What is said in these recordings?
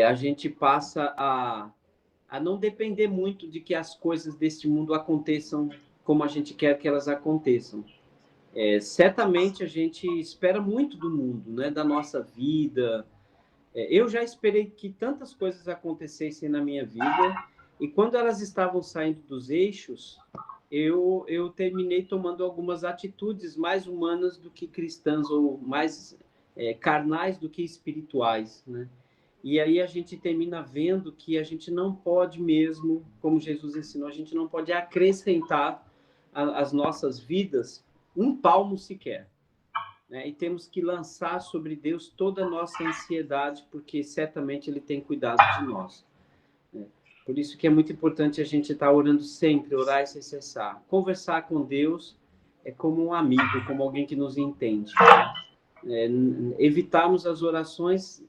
a gente passa a não depender muito de que as coisas deste mundo aconteçam como a gente quer que elas aconteçam. Certamente a gente espera muito do mundo, né? Da nossa vida. Eu já esperei que tantas coisas acontecessem na minha vida, e quando elas estavam saindo dos eixos, eu terminei tomando algumas atitudes mais humanas do que cristãs, ou mais carnais do que espirituais, né? E aí a gente termina vendo que a gente não pode mesmo, como Jesus ensinou, a gente não pode acrescentar às nossas vidas um palmo sequer, né? E temos que lançar sobre Deus toda a nossa ansiedade, porque certamente Ele tem cuidado de nós, né? Por isso que é muito importante a gente estar orando sempre, orar sem cessar. Conversar com Deus é como um amigo, como alguém que nos entende. Evitarmos as orações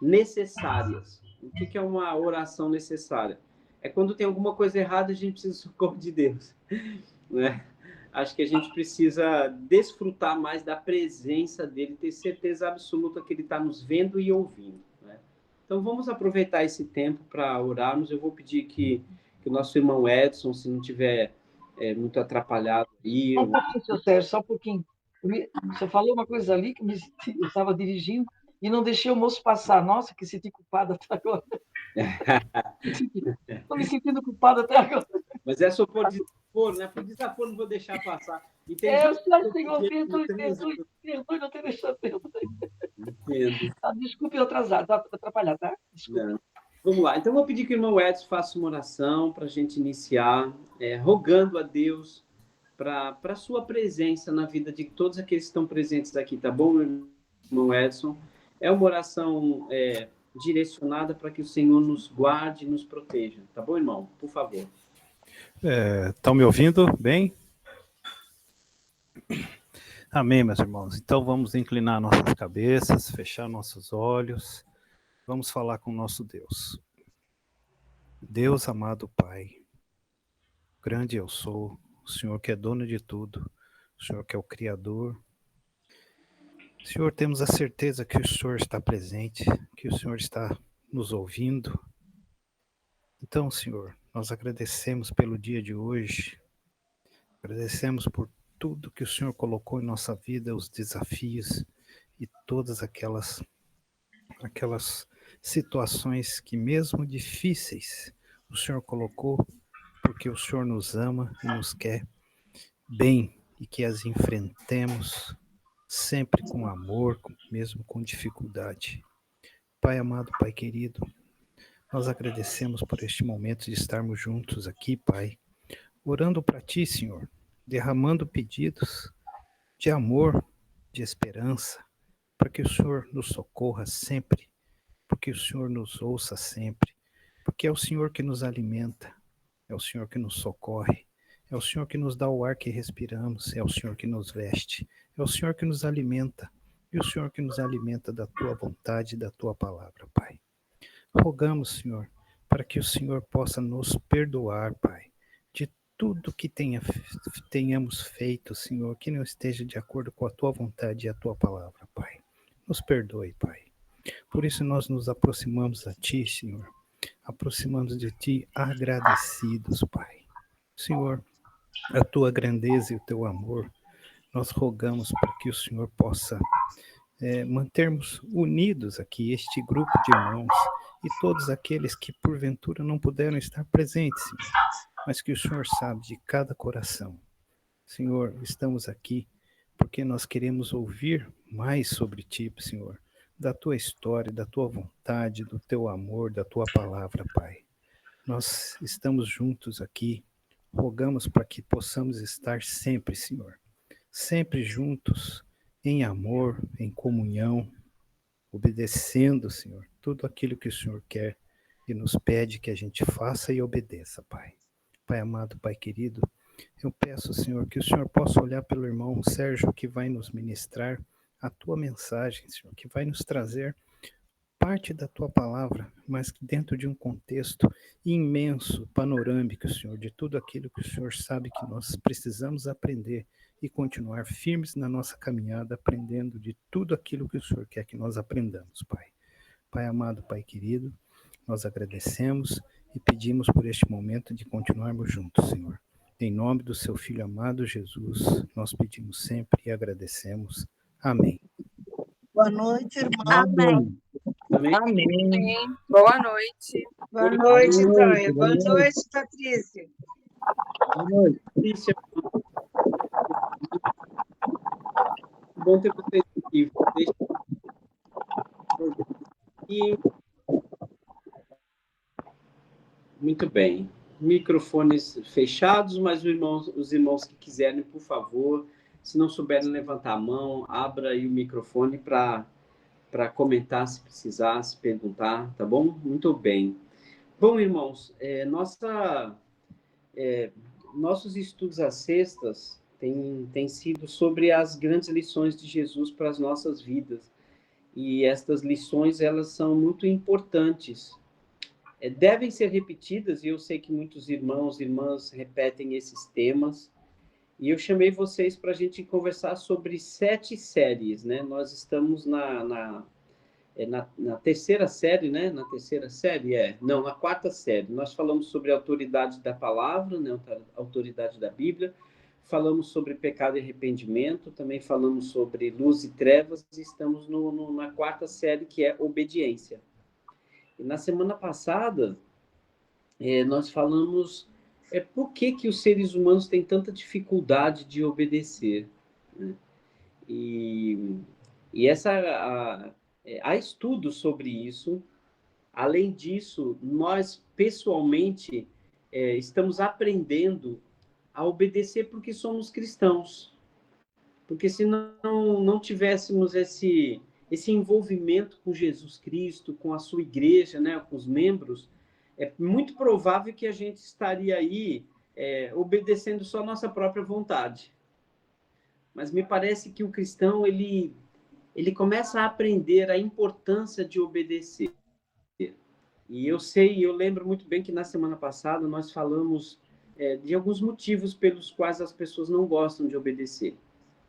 necessárias. O que é uma oração necessária? É quando tem alguma coisa errada, a gente precisa do socorro de Deus, né? Acho que a gente precisa desfrutar mais da presença dele, ter certeza absoluta que ele está nos vendo e ouvindo, né? Então vamos aproveitar esse tempo para orarmos. Eu vou pedir que o nosso irmão Edson, se não tiver muito atrapalhado aí... Só um pouquinho, seu Sérgio, só um pouquinho. Você falou uma coisa ali que eu estava dirigindo e não deixei o moço passar. Nossa, que senti culpada até agora. Estou me sentindo culpada até agora. Mas é só por desaforo, né? Por desaforo não vou deixar passar. E tem Eu gente sei, que Senhor, no perdoe, trânsito. não ter deixado tempo. Entendo. Desculpe eu atrasar, atrapalhar, tá? Desculpe. Não. Vamos lá. Então, eu vou pedir que o irmão Edson faça uma oração para a gente iniciar, rogando a Deus para a sua presença na vida de todos aqueles que estão presentes aqui, tá bom, irmão Edson? É uma oração direcionada para que o Senhor nos guarde e nos proteja, tá bom, irmão? Por favor. Estão me ouvindo bem? Amém, meus irmãos. Então vamos inclinar nossas cabeças, fechar nossos olhos, vamos falar com o nosso Deus. Deus amado Pai, grande eu sou, o Senhor que é dono de tudo, o Senhor que é o Criador. Senhor, temos a certeza que o Senhor está presente, que o Senhor está nos ouvindo. Então, Senhor, nós agradecemos pelo dia de hoje, agradecemos por tudo que o Senhor colocou em nossa vida, os desafios e todas aquelas situações que mesmo difíceis o Senhor colocou, porque o Senhor nos ama e nos quer bem e que as enfrentemos sempre com amor, mesmo com dificuldade. Pai amado, Pai querido, nós agradecemos por este momento de estarmos juntos aqui, Pai, orando para Ti, Senhor, derramando pedidos de amor, de esperança, para que o Senhor nos socorra sempre, porque o Senhor nos ouça sempre, porque é o Senhor que nos alimenta, é o Senhor que nos socorre, é o Senhor que nos dá o ar que respiramos, é o Senhor que nos veste, é o Senhor que nos alimenta, e o Senhor que nos alimenta da Tua vontade e da Tua palavra, Pai. Rogamos, Senhor, para que o Senhor possa nos perdoar, Pai, de tudo que tenhamos feito, Senhor, que não esteja de acordo com a Tua vontade e a Tua palavra, Pai. Nos perdoe, Pai. Por isso nós nos aproximamos a Ti, Senhor. Aproximamos de Ti agradecidos, Pai. Senhor, a Tua grandeza e o Teu amor, nós rogamos para que o Senhor possa mantermos unidos aqui este grupo de irmãos e todos aqueles que porventura não puderam estar presentes, Senhor, mas que o Senhor sabe de cada coração. Senhor, estamos aqui porque nós queremos ouvir mais sobre Ti, Senhor, da Tua história, da Tua vontade, do Teu amor, da Tua palavra, Pai. Nós estamos juntos aqui, rogamos para que possamos estar sempre, Senhor, sempre juntos, em amor, em comunhão, obedecendo, Senhor, tudo aquilo que o Senhor quer e nos pede que a gente faça e obedeça, Pai. Pai amado, Pai querido, eu peço, Senhor, que o Senhor possa olhar pelo irmão Sérgio que vai nos ministrar a Tua mensagem, Senhor, que vai nos trazer parte da Tua palavra, mas que dentro de um contexto imenso, panorâmico, Senhor, de tudo aquilo que o Senhor sabe que nós precisamos aprender e continuar firmes na nossa caminhada, aprendendo de tudo aquilo que o Senhor quer que nós aprendamos, Pai. Pai amado, Pai querido, nós agradecemos e pedimos por este momento de continuarmos juntos, Senhor. Em nome do seu Filho amado Jesus, nós pedimos sempre e agradecemos. Amém. Boa noite, irmão. Amém. Amém. Amém. Boa noite. Boa noite, Tânia. Boa noite, Patrícia. Boa noite, Patrícia. Bom ter vocês aqui. Muito bem. Microfones fechados, mas os irmãos que quiserem, por favor, se não souberem levantar a mão, abra aí o microfone para comentar, se precisar, se perguntar, tá bom? Muito bem. Bom, irmãos, nossos estudos às sextas têm sido sobre as grandes lições de Jesus para as nossas vidas. E estas lições, elas são muito importantes. Devem ser repetidas, e eu sei que muitos irmãos e irmãs repetem esses temas, e eu chamei vocês para a gente conversar sobre 7 séries, né? Nós estamos na terceira série, né? Na terceira série, não, na 4ª série. Nós falamos sobre a autoridade da palavra, né? A autoridade da Bíblia, falamos sobre pecado e arrependimento, também falamos sobre luz e trevas, e estamos na 4ª série, que é obediência. E na semana passada, nós falamos por que os seres humanos têm tanta dificuldade de obedecer, né? E há estudos sobre isso. Além disso, nós, pessoalmente, estamos aprendendo a obedecer porque somos cristãos. Porque se não tivéssemos esse envolvimento com Jesus Cristo, com a sua igreja, né, com os membros, é muito provável que a gente estaria aí obedecendo só a nossa própria vontade. Mas me parece que o cristão, ele começa a aprender a importância de obedecer. E eu lembro muito bem que na semana passada nós falamos de alguns motivos pelos quais as pessoas não gostam de obedecer.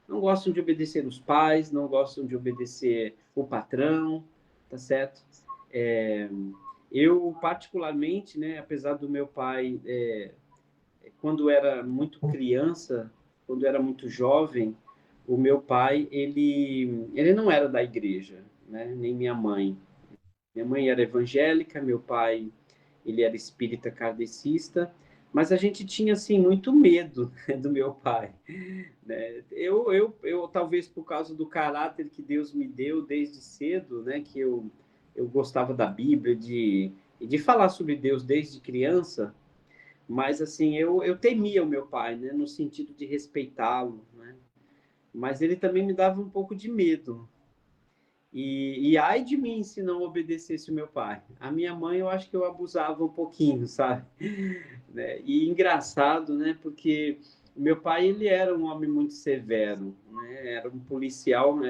Não gostam de obedecer os pais, não gostam de obedecer o patrão, tá certo? Eu, particularmente, né, apesar do meu pai, quando era muito criança, quando era muito jovem, o meu pai, ele não era da igreja, né, nem minha mãe. Minha mãe era evangélica, meu pai, ele era espírita kardecista, mas a gente tinha, assim, muito medo do meu pai, né? Eu talvez por causa do caráter que Deus me deu desde cedo, né, que eu gostava da Bíblia, de falar sobre Deus desde criança, mas, assim, eu temia o meu pai, né, no sentido de respeitá-lo, né? Mas ele também me dava um pouco de medo. E ai de mim se não obedecesse o meu pai. A minha mãe, eu acho que eu abusava um pouquinho, sabe? Né? E engraçado, né? Porque o meu pai, ele era um homem muito severo, né? Era um policial,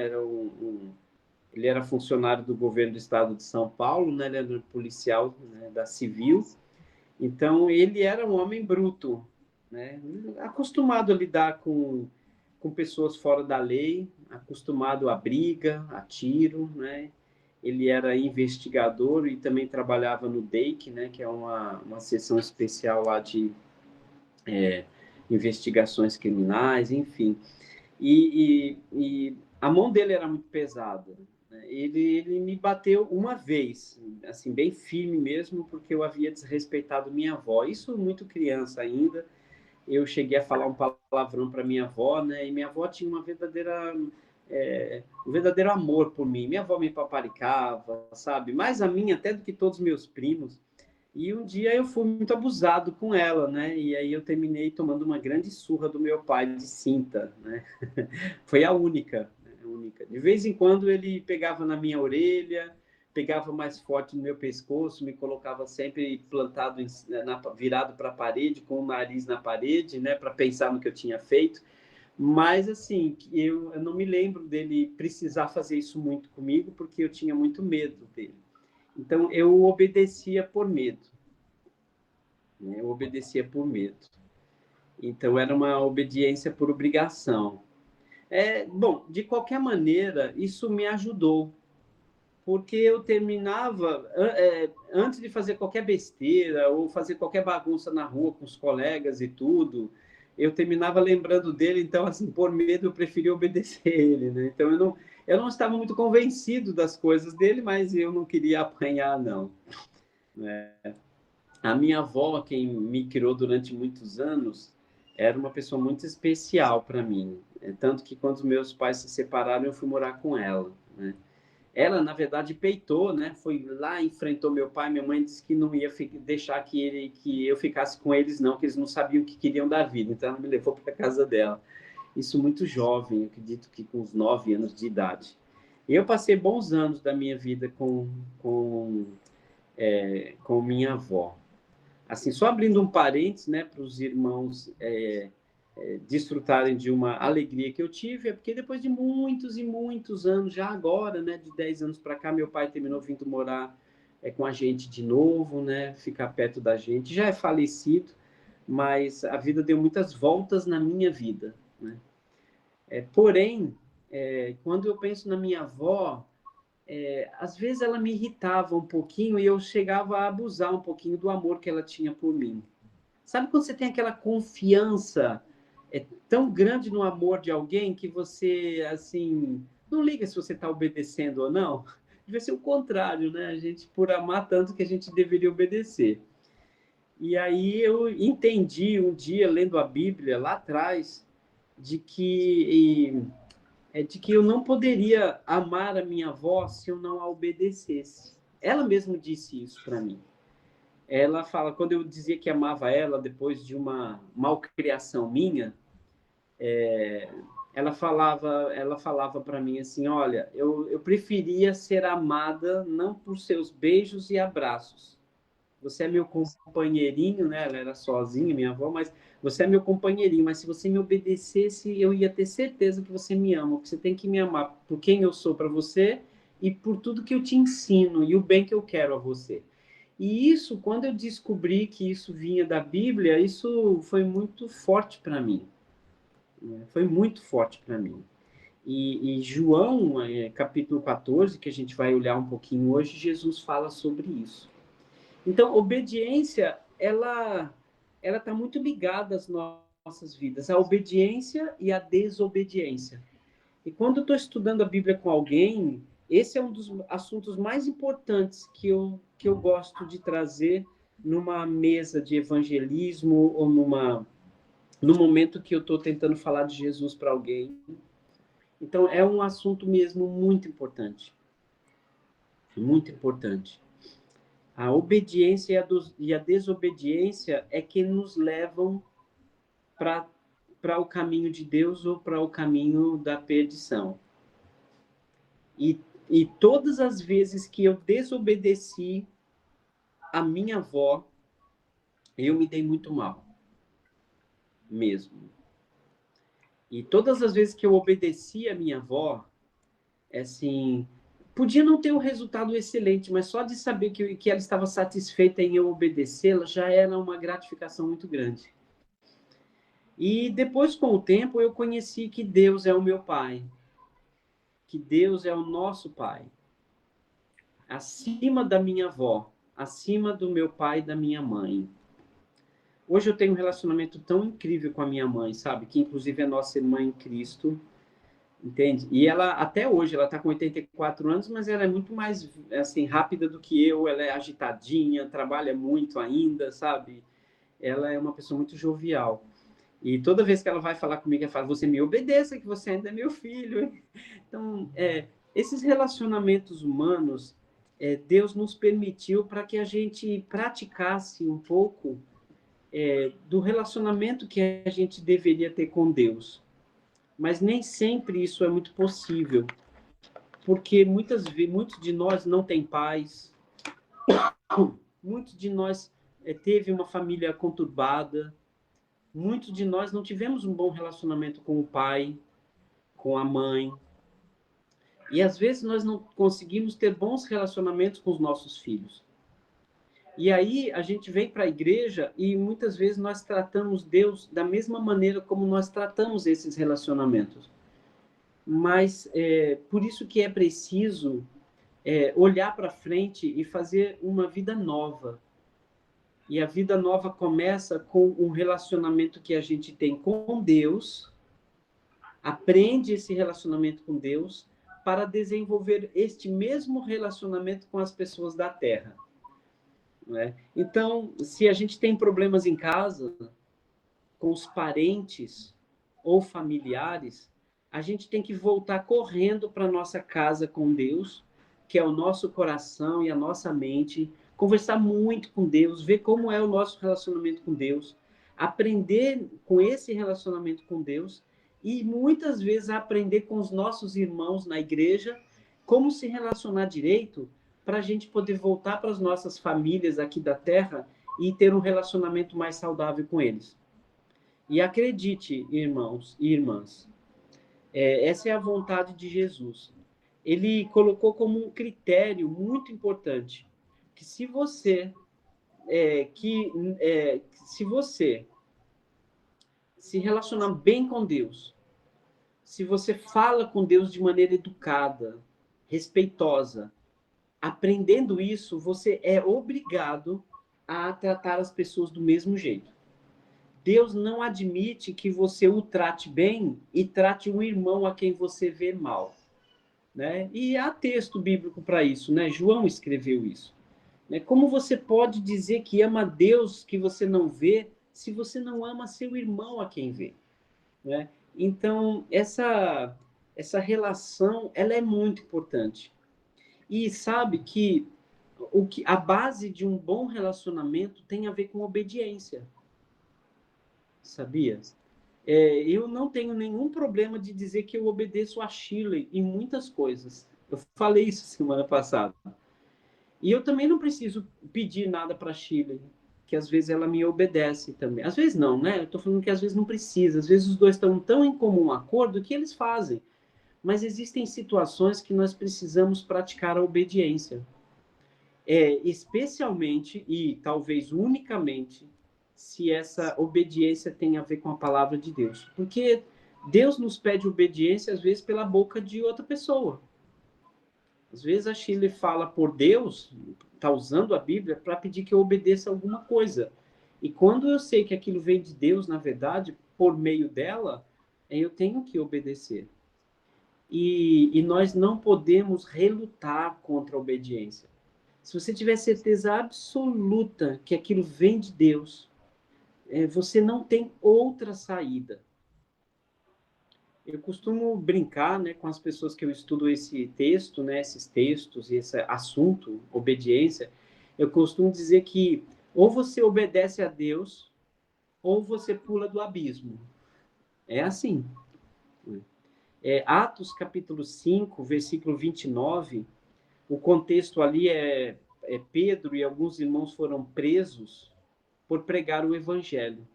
ele era funcionário do governo do estado de São Paulo, né? Ele era um policial, né, da Civil. Então, ele era um homem bruto, né? Acostumado a lidar com pessoas fora da lei, acostumado a briga, a tiro, né? Ele era investigador e também trabalhava no DEIC, né? Que é uma seção especial lá de investigações criminais, enfim. E a mão dele era muito pesada, né? Ele me bateu uma vez, assim, bem firme mesmo, porque eu havia desrespeitado minha avó. Isso muito criança ainda. Eu cheguei a falar um palavrão para minha avó, né? E minha avó tinha um verdadeiro amor por mim. Minha avó me paparicava, sabe? Mais a mim até do que todos os meus primos. E um dia eu fui muito abusado com ela, né? E aí eu terminei tomando uma grande surra do meu pai de cinta, né? Foi a única, né? De vez em quando ele pegava na minha orelha, pegava mais forte no meu pescoço, me colocava sempre plantado, virado para a parede, com o nariz na parede, né, para pensar no que eu tinha feito. Mas, assim, eu não me lembro dele precisar fazer isso muito comigo, porque eu tinha muito medo dele. Então, eu obedecia por medo, né? Eu obedecia por medo. Então, era uma obediência por obrigação. Bom, de qualquer maneira, isso me ajudou, porque eu terminava, antes de fazer qualquer besteira ou fazer qualquer bagunça na rua com os colegas e tudo, eu terminava lembrando dele, então, assim, por medo, eu preferia obedecer ele, né? Então, eu não estava muito convencido das coisas dele, mas eu não queria apanhar, não. A minha avó, quem me criou durante muitos anos, era uma pessoa muito especial para mim. Tanto que quando meus pais se separaram, eu fui morar com ela, né? Ela, na verdade, peitou, né? Foi lá, enfrentou meu pai. Minha mãe disse que não ia deixar que eu ficasse com eles, não, que eles não sabiam o que queriam da vida. Então, ela me levou para a casa dela. Isso muito jovem, eu acredito que com uns 9 anos de idade. E eu passei bons anos da minha vida com minha avó. Assim, só abrindo um parênteses, né, para os irmãos desfrutarem de uma alegria que eu tive, é porque depois de muitos e muitos anos, já agora, né, de 10 anos para cá, meu pai terminou vindo morar com a gente de novo, né, ficar perto da gente. Já é falecido, mas a vida deu muitas voltas na minha vida, né? Porém, quando eu penso na minha avó, às vezes ela me irritava um pouquinho e eu chegava a abusar um pouquinho do amor que ela tinha por mim. Sabe quando você tem aquela confiança tão grande no amor de alguém que você, assim, não liga se você está obedecendo ou não? Deve ser o contrário, né? A gente, por amar tanto que a gente deveria obedecer. E aí eu entendi um dia, lendo a Bíblia lá atrás, de que eu não poderia amar a minha avó se eu não a obedecesse. Ela mesma disse isso para mim. Ela fala, quando eu dizia que amava ela depois de uma malcriação minha, ela falava para mim assim, olha, eu preferia ser amada não por seus beijos e abraços. Você é meu companheirinho, né? Ela era sozinha, minha avó, mas você é meu companheirinho. Mas se você me obedecesse, eu ia ter certeza que você me ama. Porque você tem que me amar por quem eu sou para você e por tudo que eu te ensino e o bem que eu quero a você. E isso, quando eu descobri que isso vinha da Bíblia, isso foi muito forte para mim. Foi muito forte para mim. E João, capítulo 14, que a gente vai olhar um pouquinho hoje, Jesus fala sobre isso. Então, obediência, ela está muito ligada às nossas vidas, a obediência e a desobediência. E quando eu estou estudando a Bíblia com alguém, esse é um dos assuntos mais importantes que eu gosto de trazer numa mesa de evangelismo ou no momento que eu estou tentando falar de Jesus para alguém. Então, é um assunto mesmo muito importante. Muito importante. A obediência e a desobediência é que nos levam para o caminho de Deus ou para o caminho da perdição. E todas as vezes que eu desobedeci a minha avó, eu me dei muito mal. Mesmo. E todas as vezes que eu obedeci a minha avó, assim, podia não ter um resultado excelente, mas só de saber que ela estava satisfeita em eu obedecê-la já era uma gratificação muito grande. E depois, com o tempo, eu conheci que Deus é o meu Pai, que Deus é o nosso Pai, acima da minha avó, acima do meu pai e da minha mãe. Hoje eu tenho um relacionamento tão incrível com a minha mãe, sabe? Que inclusive é nossa irmã em Cristo, entende? E ela, até hoje, ela está com 84 anos, mas ela é muito mais, assim, rápida do que eu, ela é agitadinha, trabalha muito ainda, sabe? Ela é uma pessoa muito jovial. E toda vez que ela vai falar comigo, ela fala, você me obedeça, que você ainda é meu filho. Então, esses relacionamentos humanos, Deus nos permitiu para que a gente praticasse um pouco do relacionamento que a gente deveria ter com Deus. Mas nem sempre isso é muito possível, porque muitos de nós não têm pais, muitos de nós teve uma família conturbada, muitos de nós não tivemos um bom relacionamento com o pai, com a mãe. E às vezes nós não conseguimos ter bons relacionamentos com os nossos filhos. E aí a gente vem para a igreja e muitas vezes nós tratamos Deus da mesma maneira como nós tratamos esses relacionamentos. Mas por isso que é preciso olhar para frente e fazer uma vida nova. E a vida nova começa com um relacionamento que a gente tem com Deus, aprende esse relacionamento com Deus para desenvolver este mesmo relacionamento com as pessoas da Terra. Né? Então, se a gente tem problemas em casa, com os parentes ou familiares, a gente tem que voltar correndo para a nossa casa com Deus, que é o nosso coração e a nossa mente, conversar muito com Deus, ver como é o nosso relacionamento com Deus, aprender com esse relacionamento com Deus e muitas vezes aprender com os nossos irmãos na igreja como se relacionar direito para a gente poder voltar para as nossas famílias aqui da Terra e ter um relacionamento mais saudável com eles. E acredite, irmãos e irmãs, essa é a vontade de Jesus. Ele colocou como um critério muito importante que se você se relacionar bem com Deus, se você fala com Deus de maneira educada, respeitosa, aprendendo isso, você é obrigado a tratar as pessoas do mesmo jeito. Deus não admite que você o trate bem e trate um irmão a quem você vê mal. Né? E há texto bíblico para isso, né? João escreveu isso. Né? Como você pode dizer que ama Deus que você não vê, se você não ama seu irmão a quem vê? Né? Então, essa relação, ela é muito importante. E sabe que a base de um bom relacionamento tem a ver com obediência. Sabia? Eu não tenho nenhum problema de dizer que eu obedeço a Shirley em muitas coisas. Eu falei isso semana passada. E eu também não preciso pedir nada para a Shirley, que às vezes ela me obedece também. Às vezes não, né? Eu estou falando que às vezes não precisa. Às vezes os dois estão tão em comum acordo que eles fazem. Mas existem situações que nós precisamos praticar a obediência. Especialmente e talvez unicamente se essa obediência tem a ver com a palavra de Deus. Porque Deus nos pede obediência, às vezes, pela boca de outra pessoa. Às vezes a Shirley fala por Deus, está usando a Bíblia para pedir que eu obedeça alguma coisa. E quando eu sei que aquilo vem de Deus, na verdade, por meio dela, eu tenho que obedecer. E nós não podemos relutar contra a obediência. Se você tiver certeza absoluta que aquilo vem de Deus, você não tem outra saída. Eu costumo brincar, né, com as pessoas que eu estudo esse texto, né, esses textos e esse assunto, obediência. Eu costumo dizer que ou você obedece a Deus ou você pula do abismo. É assim. Atos capítulo 5, versículo 29, o contexto ali é Pedro e alguns irmãos foram presos por pregar o evangelho.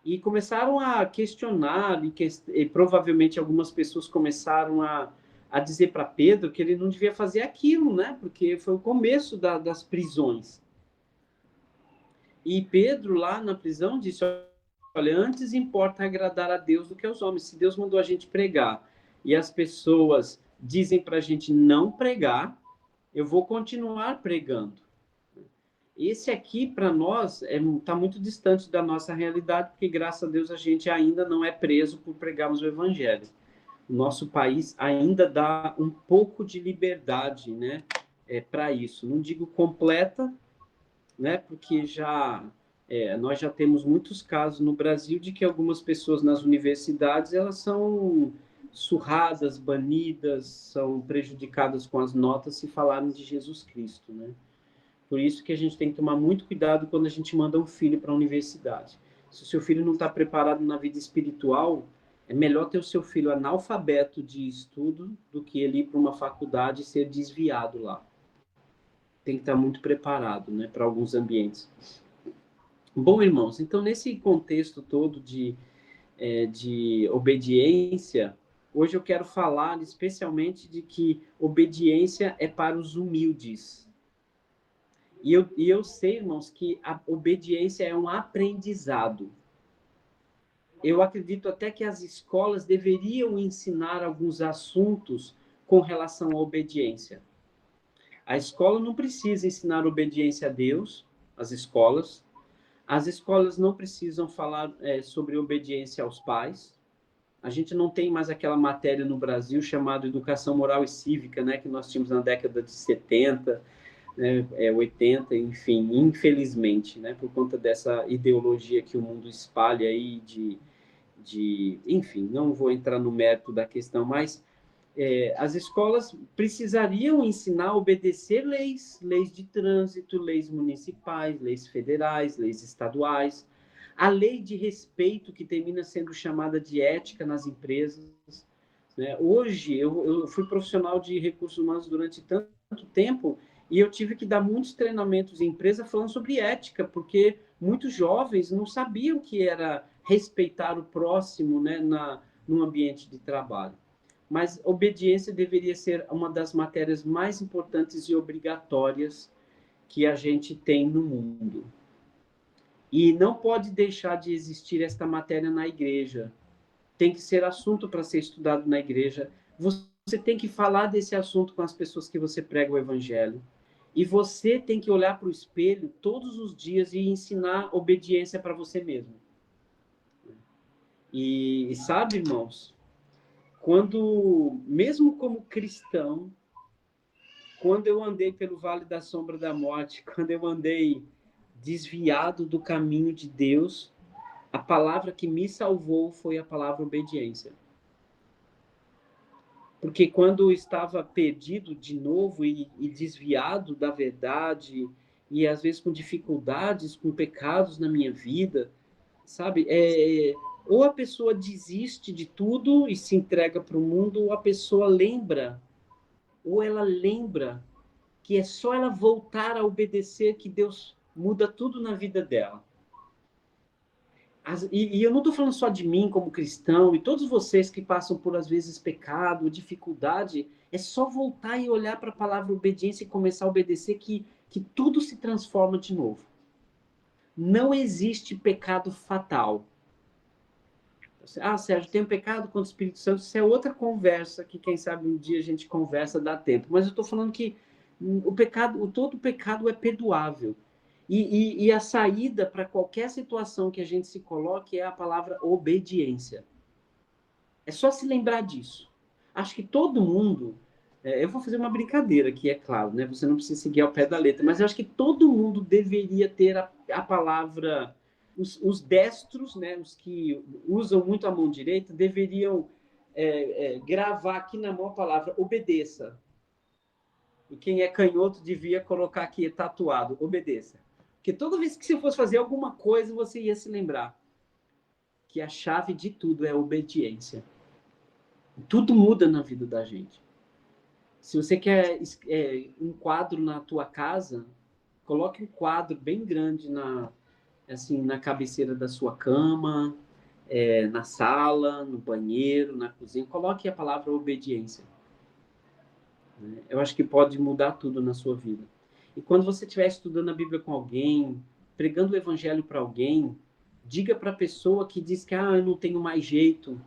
E começaram a questionar, e provavelmente algumas pessoas começaram a dizer para Pedro que ele não devia fazer aquilo, né? Porque foi o começo das prisões. E Pedro, lá na prisão, disse, olha, antes importa agradar a Deus do que aos homens. Se Deus mandou a gente pregar e as pessoas dizem para a gente não pregar, eu vou continuar pregando. Esse aqui, para nós, está muito distante da nossa realidade, porque, graças a Deus, a gente ainda não é preso por pregarmos o Evangelho. O nosso país ainda dá um pouco de liberdade, né, para isso. Não digo completa, né, porque nós já temos muitos casos no Brasil de que algumas pessoas nas universidades elas são surradas, banidas, são prejudicadas com as notas se falarem de Jesus Cristo, né? Por isso que a gente tem que tomar muito cuidado quando a gente manda um filho para a universidade. Se o seu filho não está preparado na vida espiritual, é melhor ter o seu filho analfabeto de estudo do que ele ir para uma faculdade e ser desviado lá. Tem que estar muito preparado, né, para alguns ambientes. Bom, irmãos, então nesse contexto todo de obediência, hoje eu quero falar especialmente de que obediência é para os humildes. E eu sei, irmãos, que a obediência é um aprendizado. Eu acredito até que as escolas deveriam ensinar alguns assuntos com relação à obediência. A escola não precisa ensinar obediência a Deus, as escolas não precisam falar sobre obediência aos pais. A gente não tem mais aquela matéria no Brasil chamada Educação Moral e Cívica, né, que nós tínhamos na década de 70, 80, enfim, infelizmente, né, por conta dessa ideologia que o mundo espalha aí enfim, não vou entrar no mérito da questão, mas as escolas precisariam ensinar a obedecer leis de trânsito, leis municipais, leis federais, leis estaduais, a lei de respeito que termina sendo chamada de ética nas empresas, né? Hoje, eu fui profissional de recursos humanos durante tanto tempo e eu tive que dar muitos treinamentos em empresa falando sobre ética, porque muitos jovens não sabiam que era respeitar o próximo, né, num ambiente de trabalho. Mas obediência deveria ser uma das matérias mais importantes e obrigatórias que a gente tem no mundo. E não pode deixar de existir esta matéria na igreja. Tem que ser assunto para ser estudado na igreja. Você tem que falar desse assunto com as pessoas que você prega o evangelho. E você tem que olhar para o espelho todos os dias e ensinar obediência para você mesmo. E sabe, irmãos, mesmo como cristão, quando eu andei pelo vale da sombra da morte, quando eu andei desviado do caminho de Deus, a palavra que me salvou foi a palavra obediência. Porque quando eu estava perdido de novo e desviado da verdade, e às vezes com dificuldades, com pecados na minha vida, sabe? Ou a pessoa desiste de tudo e se entrega para o mundo, ou a pessoa lembra que é só ela voltar a obedecer que Deus muda tudo na vida dela. E eu não estou falando só de mim como cristão, e todos vocês que passam por, às vezes, pecado, dificuldade, é só voltar e olhar para a palavra obediência e começar a obedecer que tudo se transforma de novo. Não existe pecado fatal. Sérgio, tem um pecado contra o Espírito Santo, isso é outra conversa, que quem sabe um dia a gente conversa, dá tempo. Mas eu estou falando que todo pecado é perdoável. E a saída para qualquer situação que a gente se coloque é a palavra obediência. É só se lembrar disso. Acho que todo mundo... eu vou fazer uma brincadeira aqui, é claro, né? Você não precisa seguir ao pé da letra, mas eu acho que todo mundo deveria ter a palavra... Os destros, né, os que usam muito a mão direita, deveriam gravar aqui na mão a palavra obedeça. E quem é canhoto devia colocar aqui tatuado, obedeça. Porque toda vez que você fosse fazer alguma coisa, você ia se lembrar que a chave de tudo é a obediência. Tudo muda na vida da gente. Se você quer um quadro na tua casa, coloque um quadro bem grande na cabeceira da sua cama, na sala, no banheiro, na cozinha. Coloque a palavra obediência. Eu acho que pode mudar tudo na sua vida. E quando você estiver estudando a Bíblia com alguém, pregando o evangelho para alguém, diga para a pessoa que diz que eu não tenho mais jeito,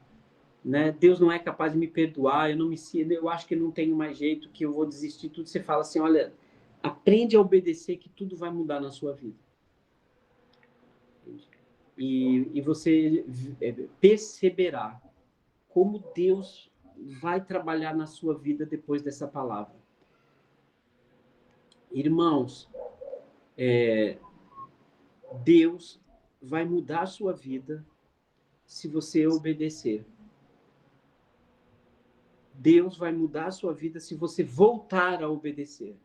né? Deus não é capaz de me perdoar, eu acho que eu não tenho mais jeito, que eu vou desistir tudo. Você fala assim, olha, aprende a obedecer que tudo vai mudar na sua vida. E você perceberá como Deus vai trabalhar na sua vida depois dessa palavra. Irmãos, Deus vai mudar a sua vida se você obedecer. Deus vai mudar a sua vida se você voltar a obedecer.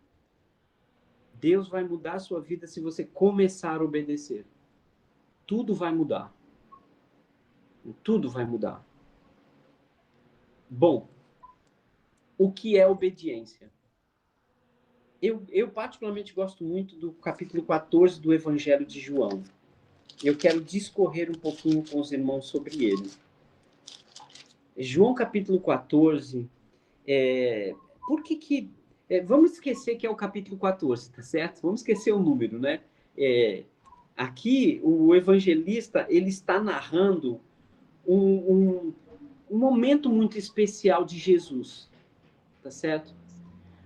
Deus vai mudar a sua vida se você começar a obedecer. Tudo vai mudar. Tudo vai mudar. Bom, o que é obediência? Eu particularmente gosto muito do capítulo 14 do Evangelho de João. Eu quero discorrer um pouquinho com os irmãos sobre ele. João capítulo 14, por que vamos esquecer que é o capítulo 14, tá certo? Vamos esquecer o número, né? Aqui, o evangelista, ele está narrando um momento muito especial de Jesus. tá certo?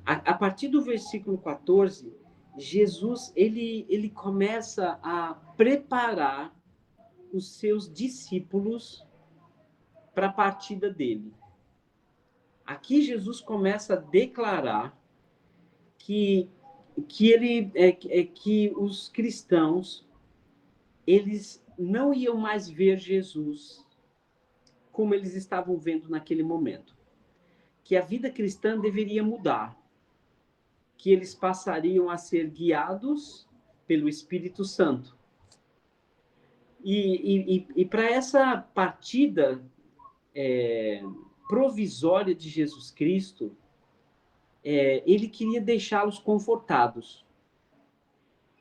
A partir do versículo 14, Jesus ele começa a preparar os seus discípulos para a partida dele. Aqui Jesus começa a declarar que os cristãos eles não iam mais ver Jesus como eles estavam vendo naquele momento. Que a vida cristã deveria mudar. Que eles passariam a ser guiados pelo Espírito Santo. E para essa partida provisória de Jesus Cristo, ele queria deixá-los confortados.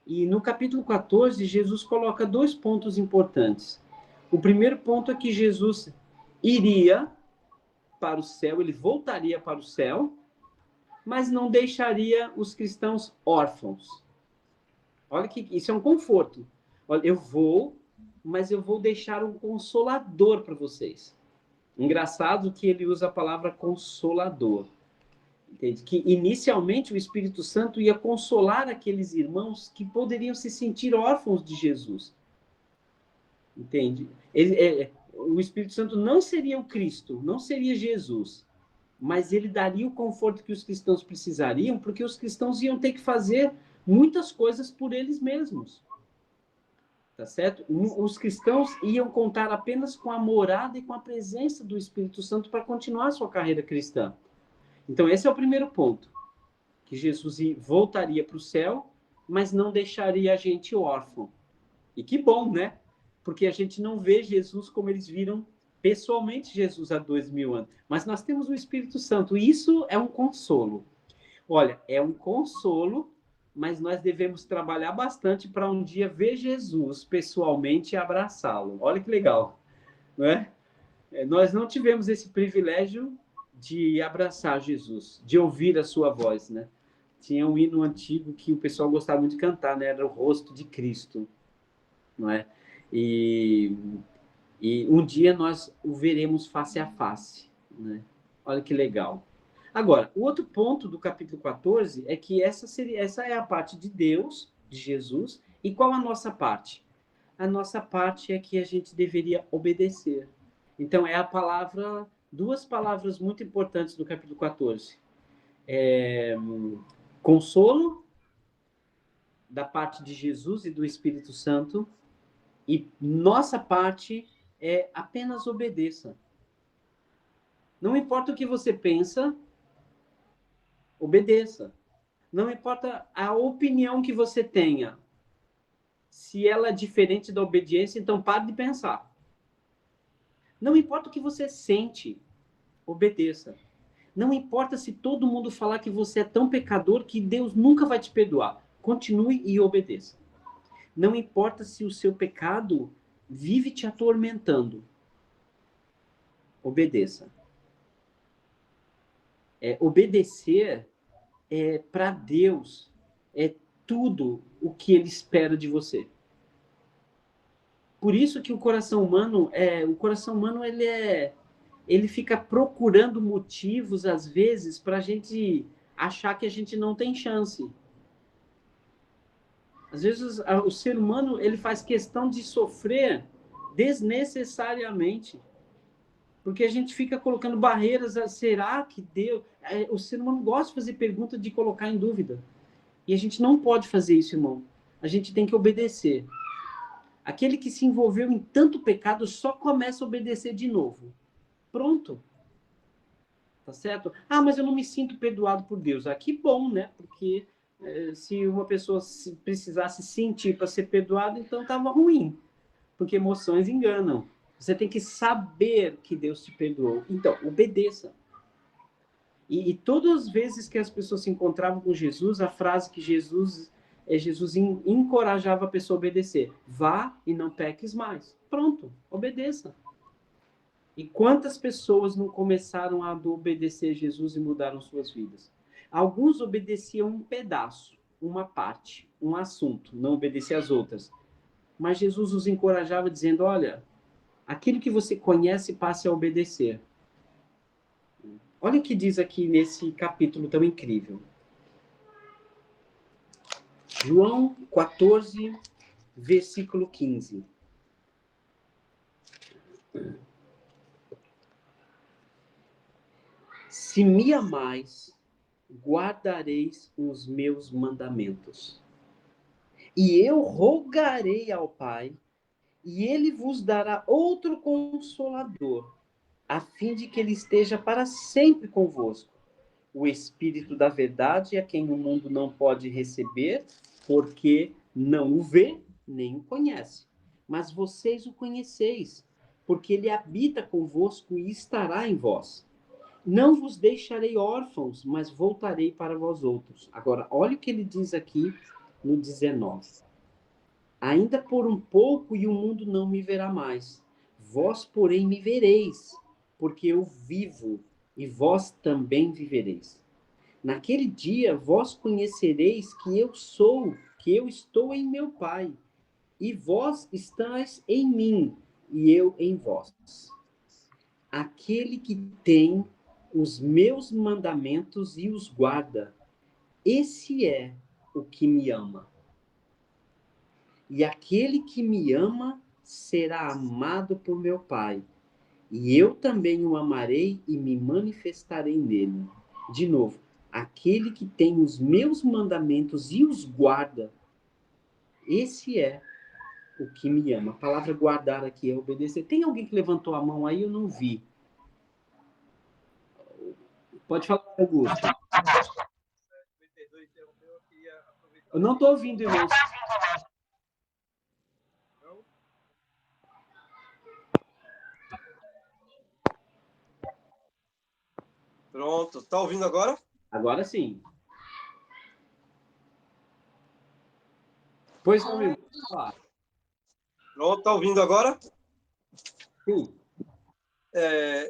E no capítulo 14, Jesus coloca 2 pontos importantes. O primeiro ponto é que Jesus iria para o céu, ele voltaria para o céu, mas não deixaria os cristãos órfãos. Olha que isso é um conforto. Olha, eu vou, mas eu vou deixar um consolador para vocês. Engraçado que ele usa a palavra consolador. Entende? Que inicialmente o Espírito Santo ia consolar aqueles irmãos que poderiam se sentir órfãos de Jesus. Entende? O Espírito Santo não seria o Cristo, não seria Jesus, mas ele daria o conforto que os cristãos precisariam, porque os cristãos iam ter que fazer muitas coisas por eles mesmos. Tá certo? Os cristãos iam contar apenas com a morada e com a presença do Espírito Santo para continuar a sua carreira cristã. Então, esse é o primeiro ponto, que Jesus voltaria para o céu, mas não deixaria a gente órfão. E que bom, né? Porque a gente não vê Jesus como eles viram pessoalmente Jesus há 2000 anos. Mas nós temos o Espírito Santo, e isso é um consolo. Olha, é um consolo, mas nós devemos trabalhar bastante para um dia ver Jesus pessoalmente e abraçá-lo. Olha que legal, não é? Nós não tivemos esse privilégio de abraçar Jesus, de ouvir a sua voz, né? Tinha um hino antigo que o pessoal gostava muito de cantar, né? Era o rosto de Cristo, não é? E um dia nós o veremos face a face, né? Olha que legal. Agora, o outro ponto do capítulo 14 é que essa é a parte de Deus, de Jesus, e qual a nossa parte? A nossa parte é que a gente deveria obedecer. Então, é a palavra, 2 palavras muito importantes do capítulo 14. Consolo, da parte de Jesus e do Espírito Santo, e nossa parte é apenas obedeça. Não importa o que você pensa, obedeça. Não importa a opinião que você tenha. Se ela é diferente da obediência, então pare de pensar. Não importa o que você sente, obedeça. Não importa se todo mundo falar que você é tão pecador que Deus nunca vai te perdoar. Continue e obedeça. Não importa se o seu pecado vive te atormentando. Obedeça. Obedecer para Deus é tudo o que Ele espera de você. Por isso que o coração humano ele fica procurando motivos às vezes para a gente achar que a gente não tem chance. Às vezes o ser humano ele faz questão de sofrer desnecessariamente. Porque a gente fica colocando barreiras. Será que Deus... O ser humano gosta de fazer pergunta, de colocar em dúvida. E a gente não pode fazer isso, irmão. A gente tem que obedecer. Aquele que se envolveu em tanto pecado só começa a obedecer de novo. Pronto. Tá certo? Ah, mas eu não me sinto perdoado por Deus. Ah, que bom, né? Porque se uma pessoa precisasse sentir para ser perdoado, então estava ruim. Porque emoções enganam. Você tem que saber que Deus te perdoou. Então, obedeça. E todas as vezes que as pessoas se encontravam com Jesus, a frase que Jesus encorajava a pessoa a obedecer. Vá e não peques mais. Pronto, obedeça. E quantas pessoas não começaram a obedecer Jesus e mudaram suas vidas? Alguns obedeciam um pedaço, uma parte, um assunto, não obedeciam as outras. Mas Jesus os encorajava dizendo, olha... Aquilo que você conhece, passe a obedecer. Olha o que diz aqui nesse capítulo tão incrível. João 14, versículo 15. Se me amais, guardareis os meus mandamentos. E eu rogarei ao Pai, e ele vos dará outro consolador, a fim de que ele esteja para sempre convosco. O Espírito da verdade, a quem o mundo não pode receber, porque não o vê, nem o conhece. Mas vocês o conheceis, porque ele habita convosco e estará em vós. Não vos deixarei órfãos, mas voltarei para vós outros. Agora, olha o que ele diz aqui no 19. Ainda por um pouco e o mundo não me verá mais. Vós, porém, me vereis, porque eu vivo e vós também vivereis. Naquele dia vós conhecereis que eu sou, que eu estou em meu Pai, e vós estáis em mim, e eu em vós. Aquele que tem os meus mandamentos e os guarda, esse é o que me ama. E aquele que me ama será amado por meu Pai, e eu também o amarei e me manifestarei nele. De novo, aquele que tem os meus mandamentos e os guarda, esse é o que me ama. A palavra guardar aqui é obedecer. Tem alguém que levantou a mão aí? Eu não vi. Pode falar, Augusto. Eu não estou ouvindo, irmão. Pronto, tá ouvindo agora? Agora sim. Pois não, irmão. Pronto, tá ouvindo agora? Sim.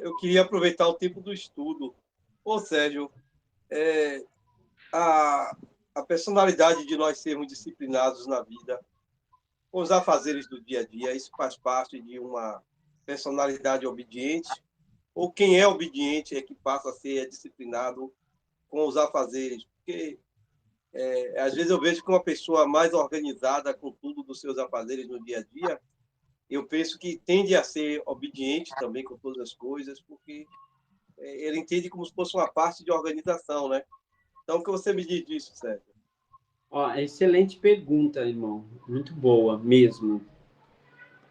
Eu queria aproveitar o tempo do estudo. Ô, Sérgio, a personalidade de nós sermos disciplinados na vida, com os afazeres do dia a dia, isso faz parte de uma personalidade obediente, ou quem é obediente é que passa a ser disciplinado com os afazeres, porque às vezes eu vejo que uma pessoa mais organizada com tudo dos seus afazeres no dia a dia, eu penso que tende a ser obediente também com todas as coisas, porque ele entende como se fosse uma parte de organização, né? Então, o que você me diz disso, Sérgio? Excelente pergunta, irmão. Muito boa, mesmo.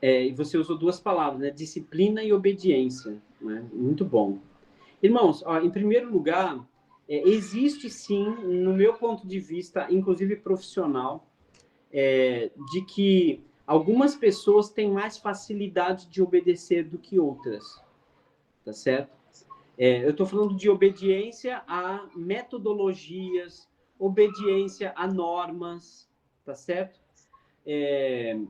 E você usou duas palavras, né? Disciplina e obediência. Né? Muito bom. Irmãos, em primeiro lugar, existe sim, no meu ponto de vista, inclusive profissional, de que algumas pessoas têm mais facilidade de obedecer do que outras. Tá certo? Eu estou falando de obediência a metodologias, obediência a normas, tá certo?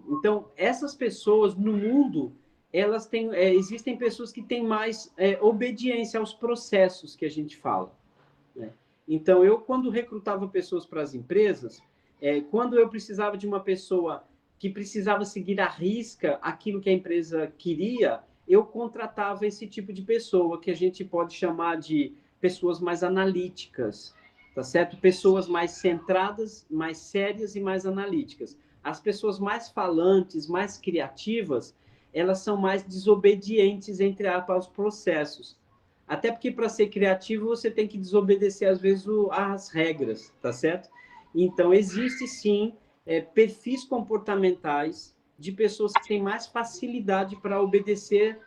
Então, essas pessoas no mundo, elas têm, existem pessoas que têm mais obediência aos processos que a gente fala. Né? Então, eu, quando recrutava pessoas para as empresas, quando eu precisava de uma pessoa que precisava seguir à risca aquilo que a empresa queria, eu contratava esse tipo de pessoa, que a gente pode chamar de pessoas mais analíticas, tá certo? Pessoas mais centradas, mais sérias e mais analíticas. As pessoas mais falantes, mais criativas, elas são mais desobedientes, entre aspas, aos processos. Até porque, para ser criativo, você tem que desobedecer, às vezes, as regras, tá certo? Então, existe, sim, perfis comportamentais de pessoas que têm mais facilidade para obedecer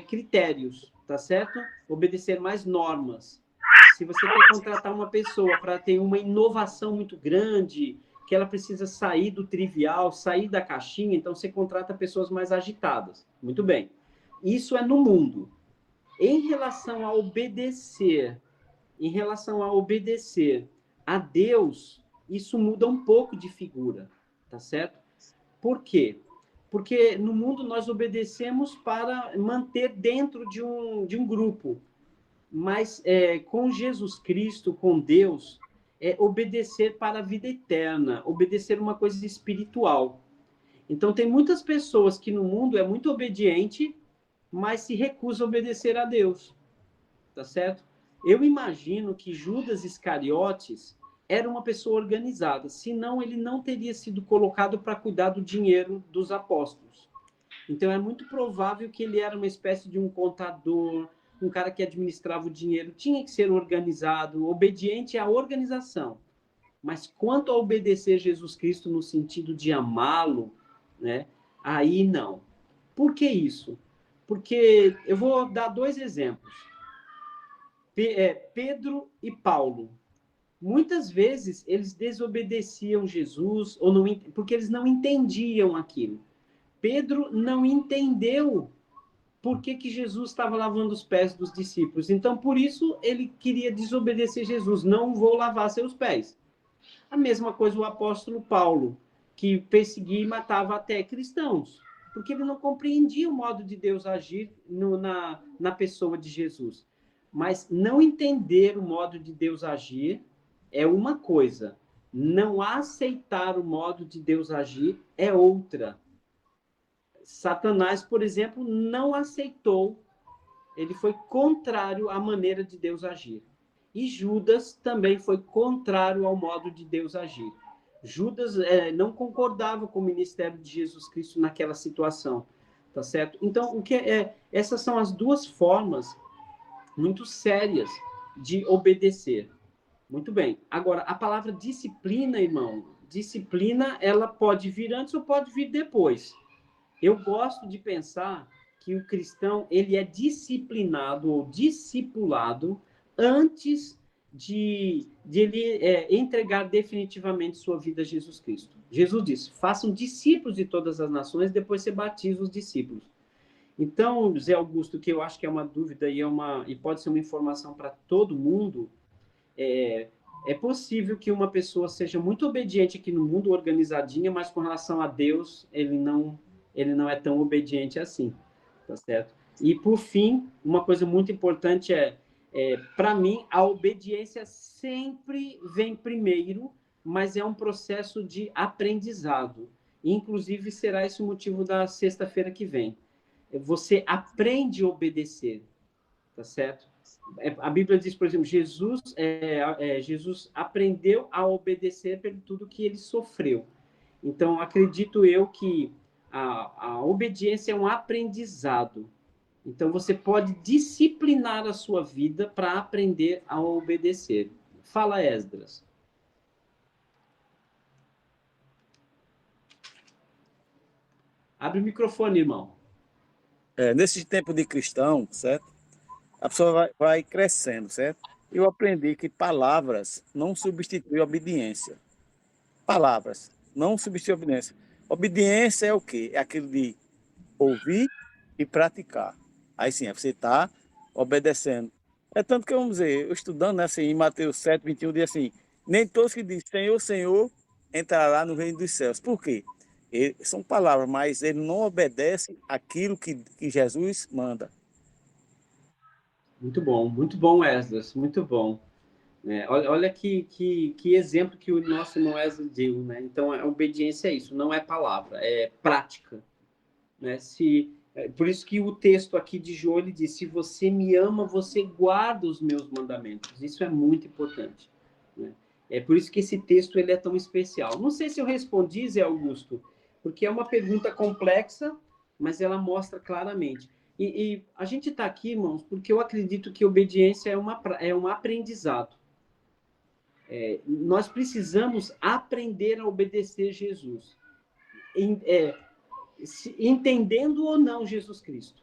critérios, tá certo? Obedecer mais normas. Se você quer contratar uma pessoa para ter uma inovação muito grande, que ela precisa sair do trivial, sair da caixinha, então você contrata pessoas mais agitadas. Muito bem. Isso é no mundo. Em relação a obedecer a Deus, isso muda um pouco de figura, tá certo? Por quê? Porque no mundo nós obedecemos para manter dentro de um grupo, mas com Jesus Cristo, com Deus, obedecer para a vida eterna, obedecer uma coisa espiritual. Então, tem muitas pessoas que no mundo é muito obediente, mas se recusa a obedecer a Deus, tá certo? Eu imagino que Judas Iscariotes era uma pessoa organizada, senão ele não teria sido colocado para cuidar do dinheiro dos apóstolos. Então é muito provável que ele era uma espécie de um contador, um cara que administrava o dinheiro, tinha que ser organizado, obediente à organização. Mas quanto a obedecer Jesus Cristo no sentido de amá-lo, né? Aí não. Por que isso? Porque eu vou dar 2 exemplos. Pedro e Paulo. Muitas vezes eles desobedeciam Jesus ou não, porque eles não entendiam aquilo. Pedro não entendeu por que Jesus estava lavando os pés dos discípulos. Então, por isso, ele queria desobedecer Jesus. Não vou lavar seus pés. A mesma coisa o apóstolo Paulo, que perseguia e matava até cristãos, porque ele não compreendia o modo de Deus agir na pessoa de Jesus. Mas não entender o modo de Deus agir é uma coisa. Não aceitar o modo de Deus agir é outra. Satanás, por exemplo, não aceitou, ele foi contrário à maneira de Deus agir. E Judas também foi contrário ao modo de Deus agir. Judas não concordava com o ministério de Jesus Cristo naquela situação, tá certo? Então, essas são as 2 formas muito sérias de obedecer. Muito bem. Agora, a palavra disciplina, irmão, disciplina, ela pode vir antes ou pode vir depois. Eu gosto de pensar que o cristão ele é disciplinado ou discipulado antes de ele entregar definitivamente sua vida a Jesus Cristo. Jesus disse, façam discípulos de todas as nações, depois você batiza os discípulos. Então, Zé Augusto, que eu acho que é uma dúvida e pode ser uma informação para todo mundo, é possível que uma pessoa seja muito obediente aqui no mundo, organizadinha, mas com relação a Deus, ele não é tão obediente assim, tá certo? E, por fim, uma coisa muito importante para mim, a obediência sempre vem primeiro, mas é um processo de aprendizado. Inclusive, será esse o motivo da sexta-feira que vem. Você aprende a obedecer, tá certo? A Bíblia diz, por exemplo, Jesus aprendeu a obedecer por tudo que ele sofreu. Então, acredito eu que a obediência é um aprendizado. Então, você pode disciplinar a sua vida para aprender a obedecer. Fala, Esdras. Abre o microfone, irmão. Nesse tempo de cristão, certo? A pessoa vai crescendo, certo? Eu aprendi que palavras não substituem obediência. Palavras não substituem obediência. Obediência é o quê? É aquilo de ouvir e praticar. Aí sim, você está obedecendo. É tanto que, vamos dizer, eu estudando, né, assim, em Mateus 7, 21, diz assim, nem todos que dizem Senhor, Senhor, entrará no reino dos céus. Por quê? São palavras, mas ele não obedece aquilo que Jesus manda. Muito bom, Esdras, muito bom. Olha que exemplo que o nosso irmão Esdras deu, né? Então, a obediência é isso, não é palavra, é prática. Né? Por isso que o texto aqui de João ele diz, se você me ama, você guarda os meus mandamentos. Isso é muito importante. Né? É por isso que esse texto ele é tão especial. Não sei se eu respondi, Zé Augusto, porque é uma pergunta complexa, mas ela mostra claramente. E a gente está aqui, irmãos, porque eu acredito que obediência é um aprendizado. Nós precisamos aprender a obedecer Jesus. Entendendo ou não Jesus Cristo.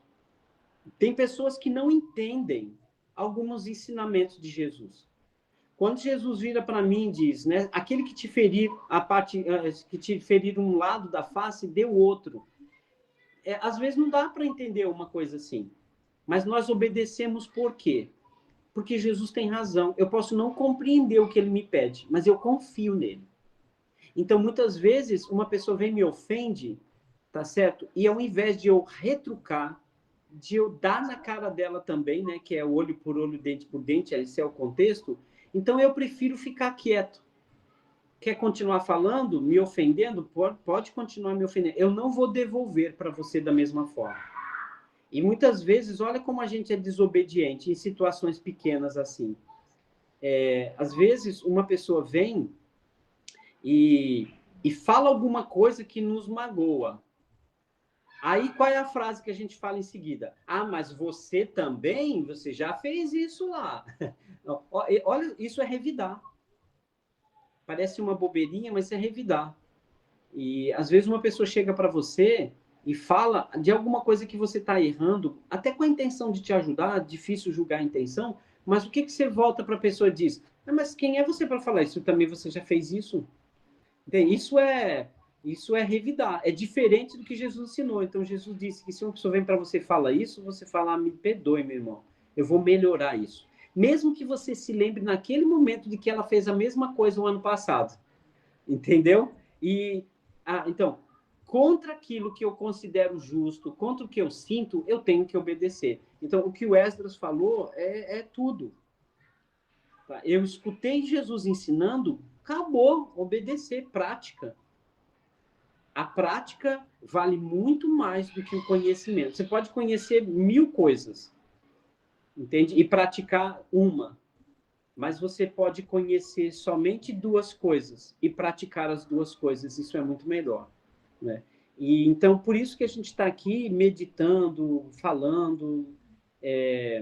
Tem pessoas que não entendem alguns ensinamentos de Jesus. Quando Jesus vira para mim e diz, né, aquele que te ferir que te ferir um lado da face, dê o outro. Às vezes não dá para entender uma coisa assim. Mas nós obedecemos por quê? Porque Jesus tem razão. Eu posso não compreender o que ele me pede, mas eu confio nele. Então, muitas vezes, uma pessoa vem e me ofende, tá certo? E ao invés de eu retrucar, de eu dar na cara dela também, né? Que é olho por olho, dente por dente, esse é o contexto. Então, eu prefiro ficar quieto. Quer continuar falando, me ofendendo? Pode continuar me ofendendo. Eu não vou devolver para você da mesma forma. E muitas vezes, olha como a gente é desobediente em situações pequenas assim. Às vezes, uma pessoa vem e fala alguma coisa que nos magoa. Aí, qual é a frase que a gente fala em seguida? Ah, mas você também? Você já fez isso lá. Olha, isso é revidar. Parece uma bobeirinha, mas é revidar. E, às vezes, uma pessoa chega para você e fala de alguma coisa que você está errando, até com a intenção de te ajudar, difícil julgar a intenção, mas o que você volta para a pessoa e diz? Ah, mas quem é você para falar isso? Também você já fez isso? Isso é revidar. É diferente do que Jesus ensinou. Então, Jesus disse que se uma pessoa vem para você e fala isso, você fala, me perdoe, meu irmão. Eu vou melhorar isso. Mesmo que você se lembre naquele momento de que ela fez a mesma coisa o ano passado. Entendeu? Então, contra aquilo que eu considero justo, contra o que eu sinto, eu tenho que obedecer. Então, o que o Esdras falou é tudo. Tá? Eu escutei Jesus ensinando, acabou, obedecer, prática. A prática vale muito mais do que o conhecimento. Você pode conhecer 1000 coisas, entende? E praticar uma. Mas você pode conhecer somente 2 coisas e praticar as 2 coisas. Isso é muito melhor, né? E então, por isso que a gente está aqui meditando, falando,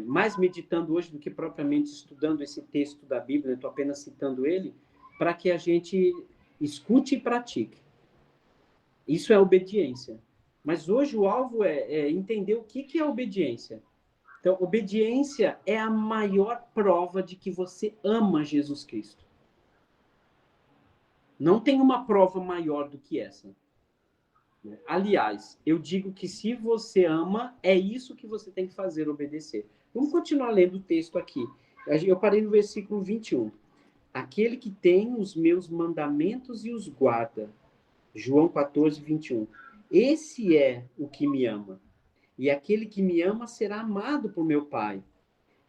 mais meditando hoje do que propriamente estudando esse texto da Bíblia, estou apenas citando ele, para que a gente escute e pratique. Isso é obediência. Mas hoje o alvo é entender o que é obediência. Então, obediência é a maior prova de que você ama Jesus Cristo. Não tem uma prova maior do que essa. Aliás, eu digo que se você ama, é isso que você tem que fazer, obedecer. Vamos continuar lendo o texto aqui. Eu parei no versículo 21. Aquele que tem os meus mandamentos e os guarda. João 14, 21. Esse é o que me ama. E aquele que me ama será amado por meu Pai.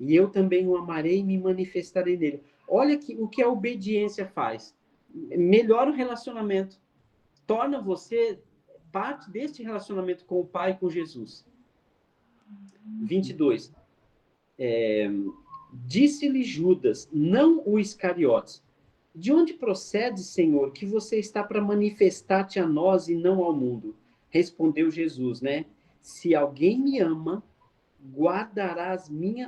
E eu também o amarei e me manifestarei nele. Olha o que a obediência faz. Melhora o relacionamento. Torna você parte deste relacionamento com o Pai e com Jesus. 22. Disse-lhe Judas, não o Iscariotes. De onde procede, Senhor, que você está para manifestar-te a nós e não ao mundo? Respondeu Jesus, né? Se alguém me ama, guardará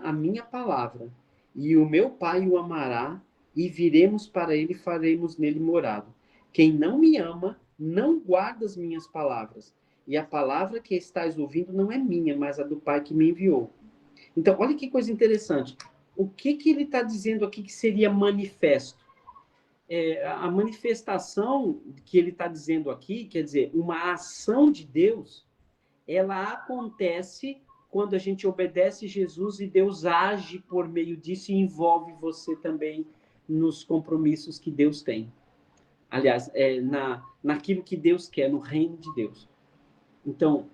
a minha palavra, e o meu Pai o amará, e viremos para ele e faremos nele morado. Quem não me ama, não guarda as minhas palavras, e a palavra que estás ouvindo não é minha, mas a do Pai que me enviou. Então, olha que coisa interessante. O que ele está dizendo aqui que seria manifesto? A manifestação que ele está dizendo aqui, quer dizer, uma ação de Deus, ela acontece quando a gente obedece Jesus e Deus age por meio disso e envolve você também nos compromissos que Deus tem. Aliás, naquilo que Deus quer, no reino de Deus. Então,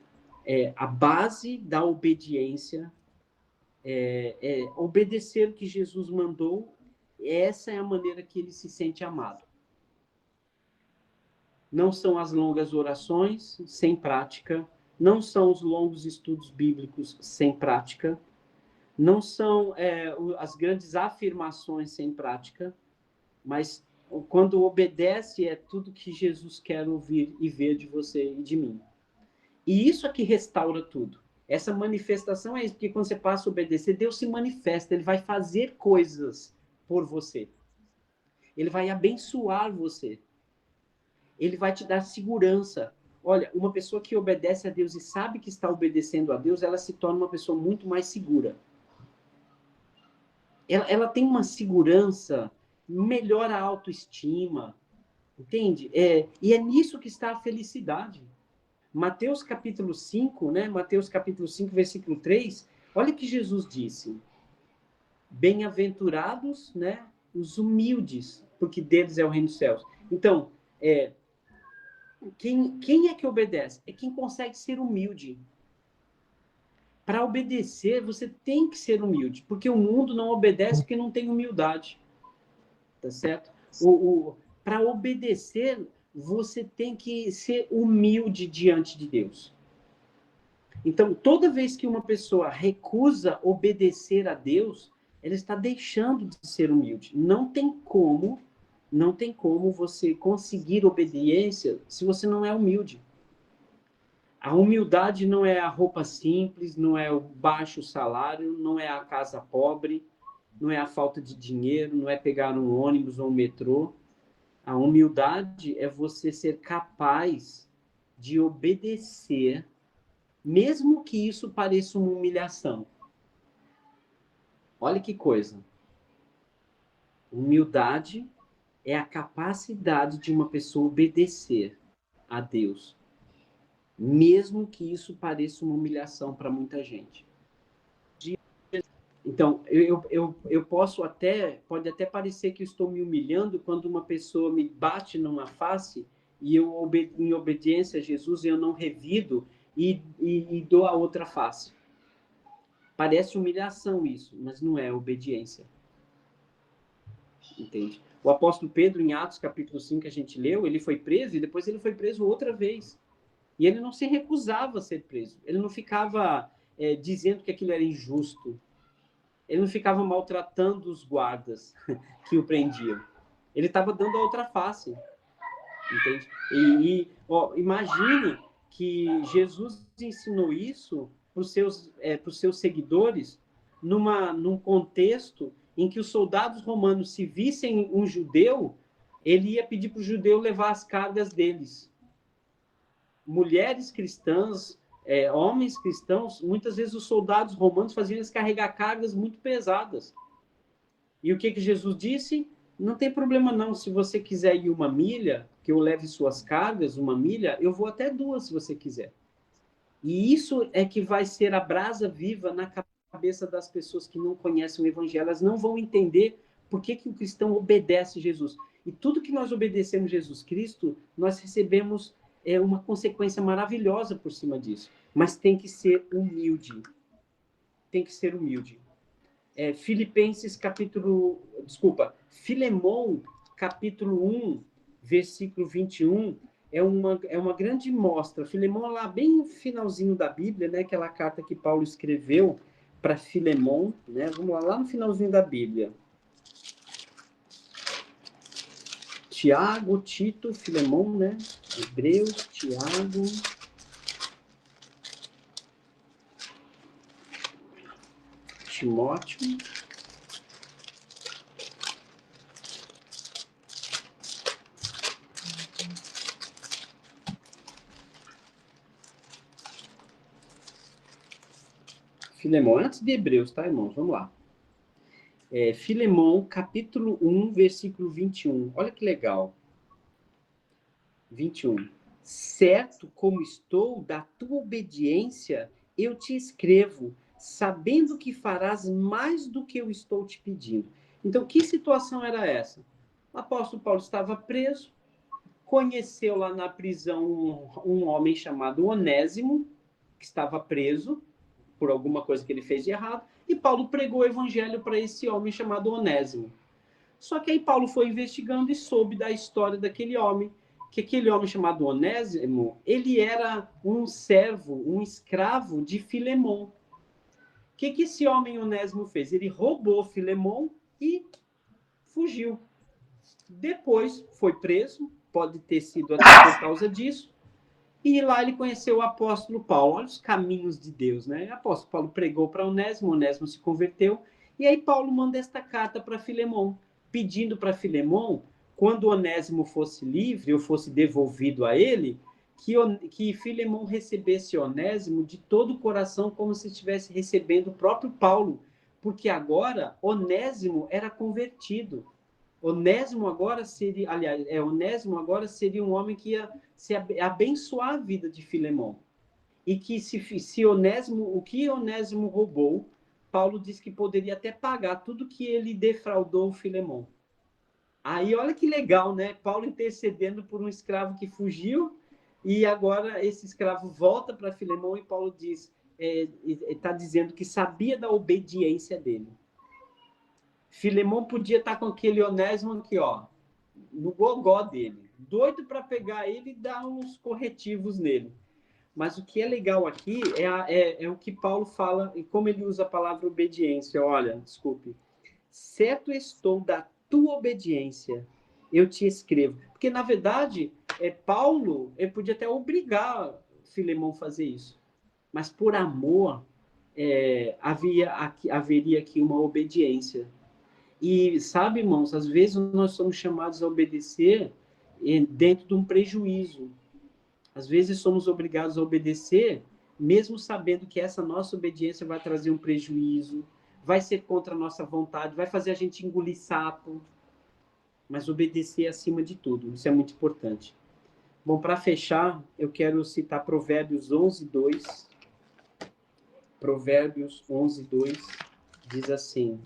a base da obediência é obedecer o que Jesus mandou. Essa é a maneira que ele se sente amado. Não são as longas orações sem prática, não são os longos estudos bíblicos sem prática, não são as grandes afirmações sem prática, mas quando obedece é tudo que Jesus quer ouvir e ver de você e de mim. E isso é que restaura tudo. Essa manifestação é isso, porque quando você passa a obedecer, Deus se manifesta, ele vai fazer coisas por você. Ele vai abençoar você. Ele vai te dar segurança. Olha, uma pessoa que obedece a Deus e sabe que está obedecendo a Deus, ela se torna uma pessoa muito mais segura. Ela tem uma segurança, melhora a autoestima, entende? E é nisso que está a felicidade. Mateus capítulo 5, né? Mateus capítulo 5, versículo 3, olha o que Jesus disse. Bem-aventurados, né, os humildes, porque deles é o reino dos céus. Então, quem é que obedece? É quem consegue ser humilde. Para obedecer, você tem que ser humilde, porque o mundo não obedece porque não tem humildade. Tá certo? Para obedecer, você tem que ser humilde diante de Deus. Então, toda vez que uma pessoa recusa obedecer a Deus, ela está deixando de ser humilde. Não tem como você conseguir obediência se você não é humilde. A humildade não é a roupa simples, não é o baixo salário, não é a casa pobre, não é a falta de dinheiro, não é pegar um ônibus ou um metrô. A humildade é você ser capaz de obedecer, mesmo que isso pareça uma humilhação. Olha que coisa. Humildade é a capacidade de uma pessoa obedecer a Deus, mesmo que isso pareça uma humilhação para muita gente. Então, pode até parecer que eu estou me humilhando quando uma pessoa me bate numa face e eu, em obediência a Jesus, eu não revido e dou a outra face. Parece humilhação isso, mas não é obediência. Entende? O apóstolo Pedro, em Atos capítulo 5, que a gente leu, ele foi preso e depois ele foi preso outra vez. E ele não se recusava a ser preso. Ele não ficava dizendo que aquilo era injusto. Ele não ficava maltratando os guardas que o prendiam. Ele estava dando a outra face. Entende? Imagine que Jesus ensinou isso para os seus seguidores num contexto em que os soldados romanos, se vissem um judeu, ele ia pedir para o judeu levar as cargas deles. Mulheres cristãs, homens cristãos, muitas vezes os soldados romanos faziam eles carregar cargas muito pesadas. E o que Jesus disse? Não tem problema não, se você quiser ir 1 milha, que eu leve suas cargas, 1 milha, eu vou até 2 se você quiser. E isso é que vai ser a brasa viva na cabeça das pessoas que não conhecem o evangelho. Elas não vão entender por que o cristão obedece a Jesus. E tudo que nós obedecemos a Jesus Cristo, nós recebemos uma consequência maravilhosa por cima disso. Mas tem que ser humilde. Tem que ser humilde. Filemão, capítulo 1, versículo 21, é uma grande mostra. Filemão, lá bem no finalzinho da Bíblia, né, aquela carta que Paulo escreveu para Filemão, né, vamos lá no finalzinho da Bíblia. Tiago, Tito, Filemão, né, Hebreus, Tiago... Timóteo. Filemão, antes de Hebreus, tá, irmãos? Vamos lá. Filemão, capítulo 1, versículo 21. Olha que legal. 21. Certo como estou da tua obediência, eu te escrevo, sabendo que farás mais do que eu estou te pedindo. Então, que situação era essa? O apóstolo Paulo estava preso, conheceu lá na prisão um homem chamado Onésimo, que estava preso por alguma coisa que ele fez de errado, e Paulo pregou o evangelho para esse homem chamado Onésimo. Só que aí Paulo foi investigando e soube da história daquele homem, que aquele homem chamado Onésimo, ele era um servo, um escravo de Filemão. O que esse homem Onésimo fez? Ele roubou Filemão e fugiu. Depois foi preso, pode ter sido até por causa disso, e lá ele conheceu o apóstolo Paulo. Olha os caminhos de Deus, né? O apóstolo Paulo pregou para Onésimo, Onésimo se converteu, e aí Paulo manda esta carta para Filemão, pedindo para Filemão, quando Onésimo fosse livre, ou fosse devolvido a ele, que Filemão recebesse Onésimo de todo o coração, como se estivesse recebendo o próprio Paulo, porque agora Onésimo era convertido. Onésimo agora seria um homem que ia abençoar a vida de Filemão. E que se Onésimo, o que Onésimo roubou, Paulo diz que poderia até pagar tudo que ele defraudou Filemão. Aí olha que legal, né? Paulo intercedendo por um escravo que fugiu, e agora esse escravo volta para Filemão e Paulo está dizendo que sabia da obediência dele. Filemão podia estar com aquele Onésimo aqui, ó, no gogó dele, doido para pegar ele e dar uns corretivos nele. Mas o que é legal aqui é o que Paulo fala e como ele usa a palavra obediência. Olha, desculpe. Certo estou da tua obediência, eu te escrevo. Porque, na verdade, Paulo, ele podia até obrigar Filemão a fazer isso. Mas, por amor, haveria aqui uma obediência. E, sabe, irmãos, às vezes nós somos chamados a obedecer dentro de um prejuízo. Às vezes somos obrigados a obedecer, mesmo sabendo que essa nossa obediência vai trazer um prejuízo, vai ser contra a nossa vontade, vai fazer a gente engolir sapo. Mas obedecer acima de tudo, isso é muito importante. Bom, para fechar, eu quero citar Provérbios 11:2. Provérbios 11:2 diz assim: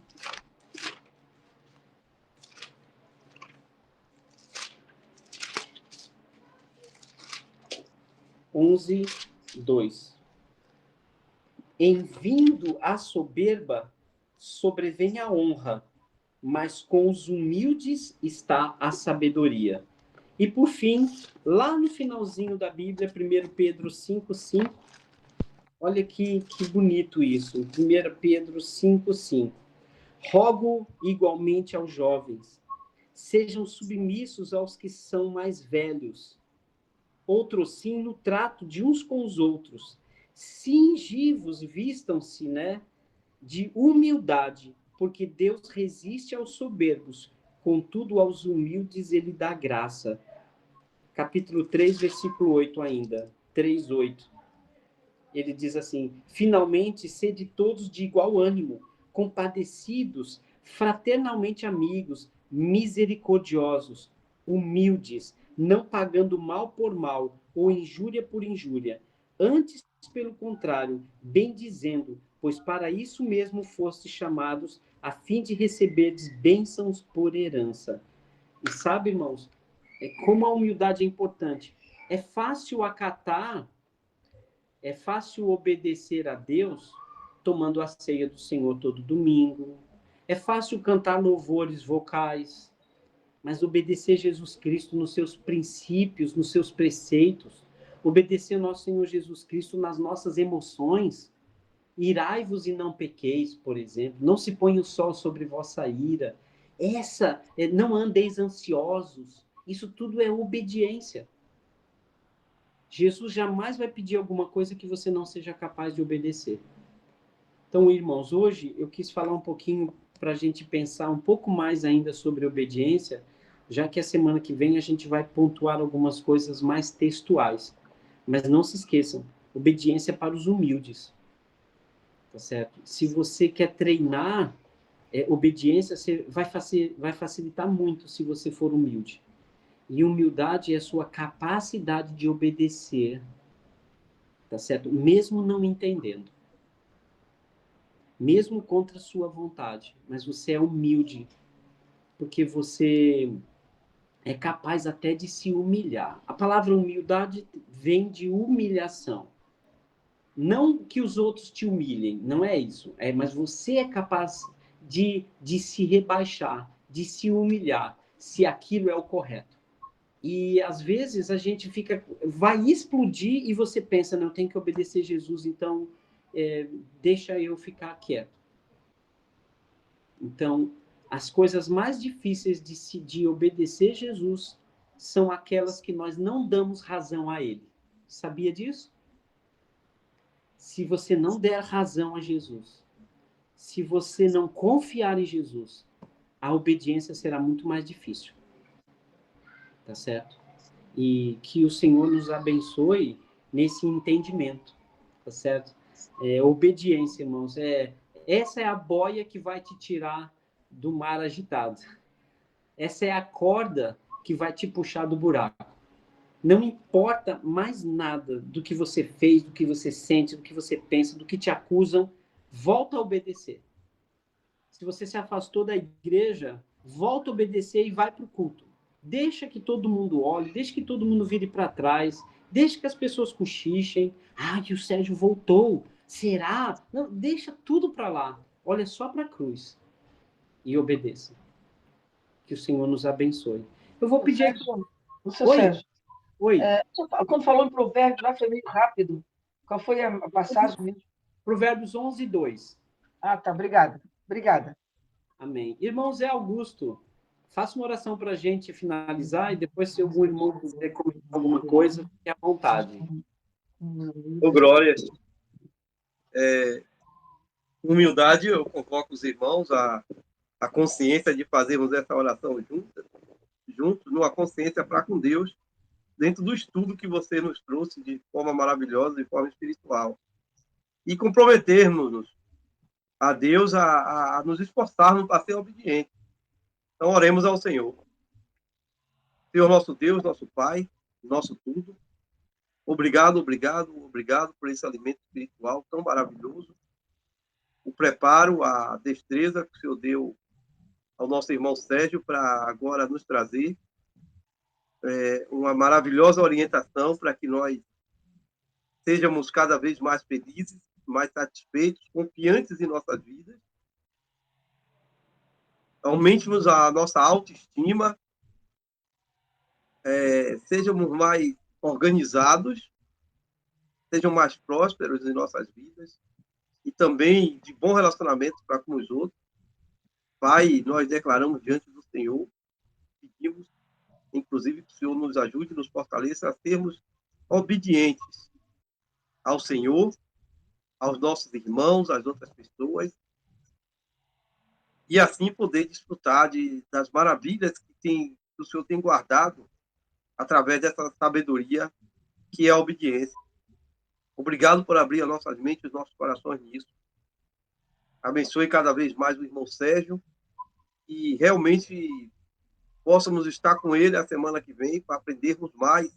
Em vindo a soberba, sobrevém a honra, mas com os humildes está a sabedoria. E por fim, lá no finalzinho da Bíblia, 1 Pedro 5:5, olha que bonito isso, 1 Pedro 5:5. Rogo igualmente aos jovens, sejam submissos aos que são mais velhos, outros sim no trato de uns com os outros, cingivos, vistam-se, de humildade, porque Deus resiste aos soberbos, contudo aos humildes ele dá graça. Capítulo 3, versículo 8 ainda, 3:8. Ele diz assim: finalmente, sede todos de igual ânimo, compadecidos, fraternalmente amigos, misericordiosos, humildes, não pagando mal por mal ou injúria por injúria. Antes, pelo contrário, bendizendo, pois para isso mesmo fostes chamados, a fim de receberdes bênçãos por herança. E sabe, irmãos, como a humildade é importante. É fácil acatar, é fácil obedecer a Deus tomando a ceia do Senhor todo domingo. É fácil cantar louvores vocais, mas obedecer Jesus Cristo nos seus princípios, nos seus preceitos, obedecer ao nosso Senhor Jesus Cristo nas nossas emoções. Irai-vos e não pequeis, por exemplo. Não se ponha o sol sobre vossa ira. Não andeis ansiosos. Isso tudo é obediência. Jesus jamais vai pedir alguma coisa que você não seja capaz de obedecer. Então, irmãos, hoje eu quis falar um pouquinho para a gente pensar um pouco mais ainda sobre obediência, já que a semana que vem a gente vai pontuar algumas coisas mais textuais. Mas não se esqueçam, obediência é para os humildes. Tá certo? Se você quer treinar obediência, você vai facilitar muito se você for humilde. E humildade é a sua capacidade de obedecer, tá certo? Mesmo não entendendo. Mesmo contra a sua vontade. Mas você é humilde, porque você é capaz até de se humilhar. A palavra humildade vem de humilhação. Não que os outros te humilhem, não é isso. Mas você é capaz de se rebaixar, de se humilhar, se aquilo é o correto. E, às vezes, a gente vai explodir e você pensa, não, eu tenho que obedecer Jesus, então deixa eu ficar quieto. Então, as coisas mais difíceis de obedecer Jesus são aquelas que nós não damos razão a ele. Sabia disso? Se você não der razão a Jesus, se você não confiar em Jesus, a obediência será muito mais difícil. Tá certo? E que o Senhor nos abençoe nesse entendimento, tá certo? Obediência, irmãos, essa é a boia que vai te tirar do mar agitado. Essa é a corda que vai te puxar do buraco. Não importa mais nada do que você fez, do que você sente, do que você pensa, do que te acusam, volta a obedecer. Se você se afastou da igreja, volta a obedecer e vai para o culto. Deixa que todo mundo olhe, deixa que todo mundo vire para trás, deixa que as pessoas cochichem. Que o Sérgio voltou. Será? Não, deixa tudo para lá. Olha só para a cruz e obedeça. Que o Senhor nos abençoe. Eu vou pedir... Sérgio, Oi, Quando falou em provérbio, lá foi meio rápido. Qual foi a passagem mesmo? Provérbios 11, 2. Ah, tá, obrigada. Obrigada. Amém. Irmão Zé Augusto, faça uma oração para a gente finalizar e depois, se algum irmão quiser comentar alguma coisa, fique à vontade. Ô, glória. Humildade, eu convoco os irmãos a consciência de fazermos essa oração juntos, numa consciência para com Deus, dentro do estudo que você nos trouxe de forma maravilhosa, de forma espiritual. E comprometermos-nos a Deus a nos esforçarmos para ser obedientes. Então, oremos ao Senhor. Senhor, nosso Deus, nosso Pai, nosso tudo, obrigado, obrigado, obrigado por esse alimento espiritual tão maravilhoso, o preparo, a destreza que o Senhor deu ao nosso irmão Sérgio para agora nos trazer uma maravilhosa orientação para que nós sejamos cada vez mais felizes, mais satisfeitos, confiantes em nossas vidas. Aumente-nos a nossa autoestima, sejamos mais organizados, sejam mais prósperos em nossas vidas e também de bom relacionamento para com os outros. Pai, nós declaramos diante do Senhor, pedimos, inclusive, que o Senhor nos ajude, nos fortaleça a sermos obedientes ao Senhor, aos nossos irmãos, às outras pessoas, e assim poder desfrutar das maravilhas que o Senhor tem guardado através dessa sabedoria que é a obediência. Obrigado por abrir as nossas mentes e os nossos corações nisso. Abençoe cada vez mais o irmão Sérgio e realmente possamos estar com ele a semana que vem para aprendermos mais,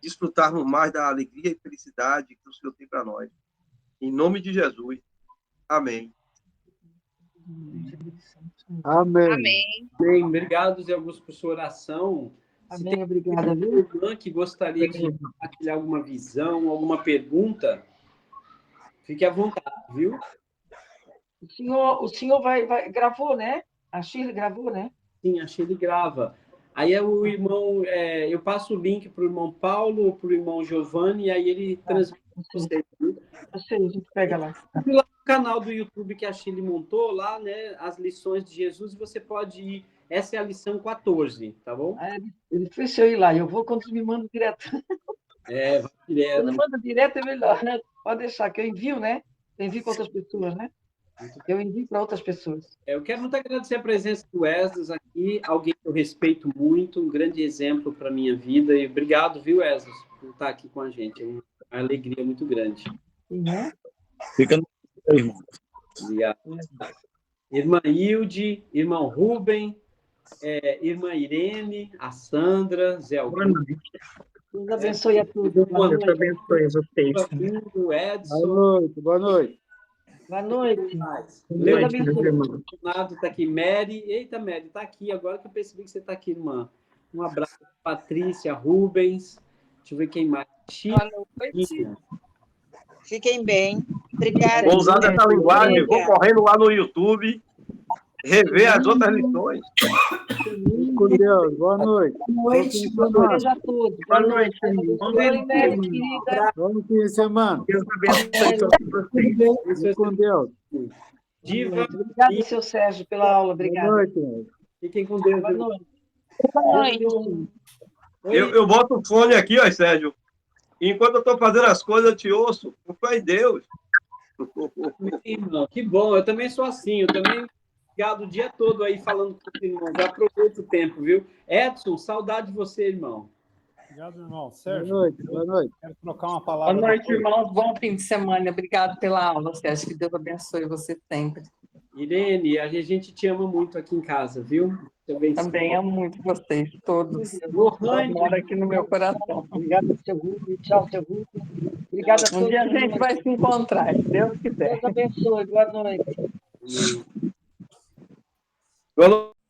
desfrutarmos mais da alegria e felicidade que o Senhor tem para nós. Em nome de Jesus. Amém. Amém. Amém. Bem, obrigado, Zé Augusto, por sua oração. Se Amém, tem obrigada, alguma viu? irmã que gostaria de compartilhar alguma visão, alguma pergunta, fique à vontade, viu? O senhor gravou, né? A Shirley gravou, né? Sim, a Shirley grava. Aí é o irmão, eu passo o link para o irmão Paulo ou para o irmão Giovanni, e aí ele transmite para vocês. Viu? Eu sei, a gente pega lá. E lá no canal do YouTube que a Shirley montou, lá, né, as lições de Jesus, você pode ir. Essa é a lição 14, tá bom? Ele fez eu ir lá, eu vou quando me manda direto. Vai direto. Quando manda direto é melhor, né? Pode deixar, que eu envio, né? Eu envio para outras pessoas, né? Eu envio para outras pessoas. Eu quero muito agradecer a presença do Esdras aqui, alguém que eu respeito muito, um grande exemplo para a minha vida. E obrigado, viu, Esdras, por estar aqui com a gente. É uma alegria muito grande. Uhum. Fica no irmão. Obrigado. Irmã Hilde, irmão Rubem, irmã Irene, a Sandra, Zé Augusto. Deus abençoe a todos. Deus abençoe vocês. O Edson. Boa noite, boa noite. Boa noite. Deus Deus abençoe. Leonardo está aqui. Mary. Eita, Mary, está aqui. Agora que eu percebi que você está aqui, irmã. Um abraço. Patrícia, Rubens. Deixa eu ver quem mais. Boa noite. Fiquem bem. Obrigada. Vou usar essa linguagem, vou correndo lá no YouTube, rever as outras lições. Com Deus, boa noite. Boa noite. Boa noite a todos. Boa noite. Oi, Mary, querida. Bom fim de semana. Deus abençoe todos vocês. Isso é Com Deus. Diva. Obrigada, seu Sérgio, pela aula. Obrigada. Boa noite. Fiquem com Deus. Boa noite. Boa noite. Oi, Eu boto o fone aqui, ó, Sérgio. E enquanto eu estou fazendo as coisas, eu te ouço. Com fé em Deus. irmão. Que bom. Eu também sou assim. Eu também ligado o dia todo aí falando com os irmãos. Aproveita o tempo, viu? Edson, saudade de você, irmão. Obrigado, irmão. Boa Sérgio, noite, boa noite. quero trocar uma palavra. Boa noite, depois. irmãos. Bom fim de semana. Obrigado pela aula, Sérgio. Que Deus abençoe você sempre. Irene, a gente te ama muito aqui em casa, viu? Também amo muito vocês, todos. Lohane, Mora aqui no meu coração. Obrigada, seu Rubem. Tchau, seu Rubem. Obrigada a todos. Um dia a gente vai se encontrar, se Deus quiser. Deus abençoe. Boa noite. Boa noite.